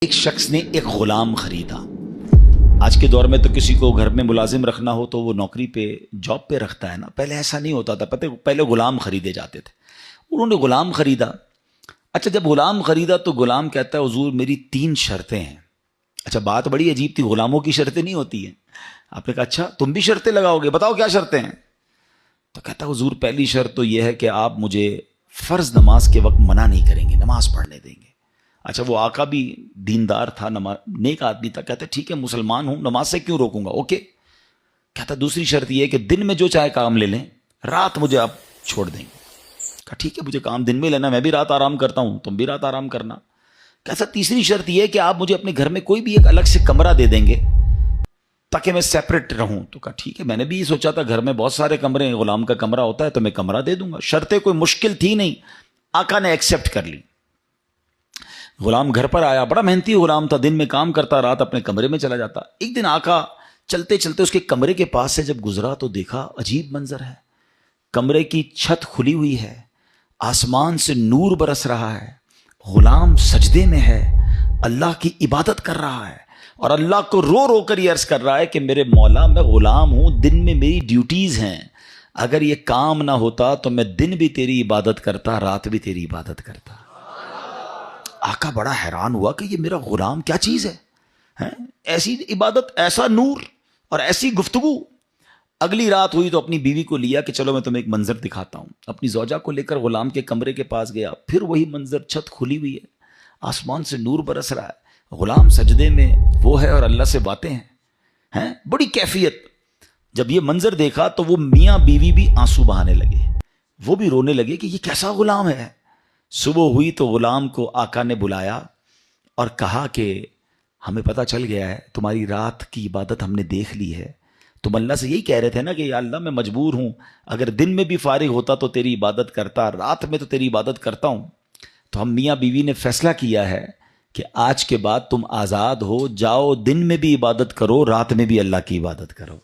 एक शख्स ने एक गुलाम खरीदा। आज के दौर में तो किसी को घर में मुलाजिम रखना हो तो वो नौकरी पे जॉब पे रखता है ना। पहले ऐसा नहीं होता था, पहले गुलाम खरीदे जाते थे। उन्होंने गुलाम खरीदा। अच्छा, जब गुलाम खरीदा तो गुलाम कहता है हुजूर मेरी 3 शर्तें हैं। अच्छा, बात बड़ी अजीब थी, गुलामों की शर्तें नहीं होती हैं। आपने कहा अच्छा तुम भी शर्तें लगाओगे, बताओ क्या शर्तें हैं। तो कहता हुजूर पहली शर्त तो यह है कि आप मुझे फ़र्ज नमाज के वक्त मना नहीं करेंगे, नमाज पढ़ने देंगे। अच्छा, वो आका भी दीनदार था, नेक आदमी था। कहते ठीक है मुसलमान हूं, नमाज से क्यों रोकूंगा, ओके। कहता दूसरी शर्त यह है कि दिन में जो चाहे काम ले लें, रात मुझे आप छोड़ देंगे। कहा ठीक है मुझे काम दिन में लेना, मैं भी रात आराम करता हूं, तुम भी रात आराम करना। कहता तीसरी शर्त यह है कि आप मुझे अपने घर में कोई भी एक अलग से कमरा दे देंगे ताकि मैं सेपरेट रहूं। तो कहा ठीक है, मैंने भी ये सोचा था घर में बहुत सारे कमरे हैं, गुलाम का कमरा होता है तो मैं कमरा दे दूंगा। शर्तें कोई मुश्किल थी नहीं, आका ने एक्सेप्ट कर ली। गुलाम घर पर आया, बड़ा मेहनती गुलाम था, दिन में काम करता, रात अपने कमरे में चला जाता। एक दिन आका चलते चलते उसके कमरे के पास से जब गुजरा तो देखा अजीब मंजर है। कमरे की छत खुली हुई है, आसमान से नूर बरस रहा है, गुलाम सजदे में है, अल्लाह की इबादत कर रहा है और अल्लाह को रो रो कर अर्ज कर रहा है कि मेरे मौला मैं गुलाम हूं, दिन में मेरी ड्यूटीज हैं, अगर ये काम ना होता तो मैं दिन भी तेरी इबादत करता, रात भी तेरी इबादत करता। आका बड़ा हैरान हुआ कि ये मेरा गुलाम क्या चीज है? ऐसी इबादत, ऐसा नूर और ऐसी गुफ्तगू। अगली रात हुई तो अपनी बीवी को लिया कि चलो मैं तुम्हें एक मंजर दिखाता हूं। अपनी जौजा को लेकर गुलाम के कमरे के पास गया, फिर वही मंजर, छत खुली हुई है, आसमान से नूर बरस रहा है, गुलाम सजदे में वो है और अल्लाह से बातें हैं, बड़ी कैफियत। जब ये मंजर देखा तो वो मियां बीवी भी आंसू बहाने लगे, वो भी रोने लगे कि ये कैसा गुलाम है। सुबह हुई तो गुलाम को आका ने बुलाया और कहा कि हमें पता चल गया है तुम्हारी रात की इबादत हमने देख ली है। तुम अल्लाह से यही कह रहे थे ना कि या अल्लाह मैं मजबूर हूं, अगर दिन में भी फारिग होता तो तेरी इबादत करता, रात में तो तेरी इबादत करता हूं। तो हम मियाँ बीवी ने फैसला किया है कि आज के बाद तुम आज़ाद हो, जाओ दिन में भी इबादत करो, रात में भी अल्लाह की इबादत करो।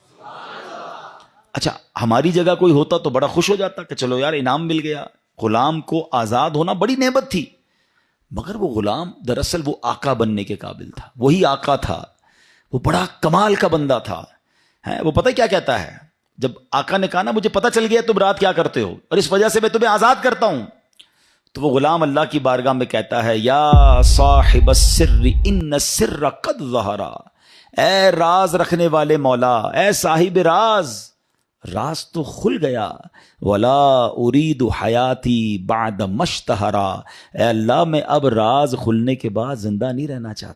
अच्छा, हमारी जगह कोई होता तो बड़ा खुश हो जाता कि चलो यार इनाम मिल गया। गुलाम को आज़ाद होना बड़ी नेमत थी, मगर वो गुलाम दरअसल वो आका बनने के काबिल था, वही आका था, वो बड़ा कमाल का बंदा था। वो पता है क्या कहता है, जब आका ने कहा ना मुझे पता चल गया तुम रात क्या करते हो और इस वजह से मैं तुम्हें आज़ाद करता हूं, तो वो गुलाम अल्लाह की बारगाह में कहता है या साहिब सिर्र इन्न सिर्र कद ज़हरा, ए राज रखने वाले मौला, ए साहिब राज, राज तो खुल गया। वला उरीदु हयाती बाद मश्तहरा, ए अल्लाह मैं अब राज खुलने के बाद जिंदा नहीं रहना चाहता।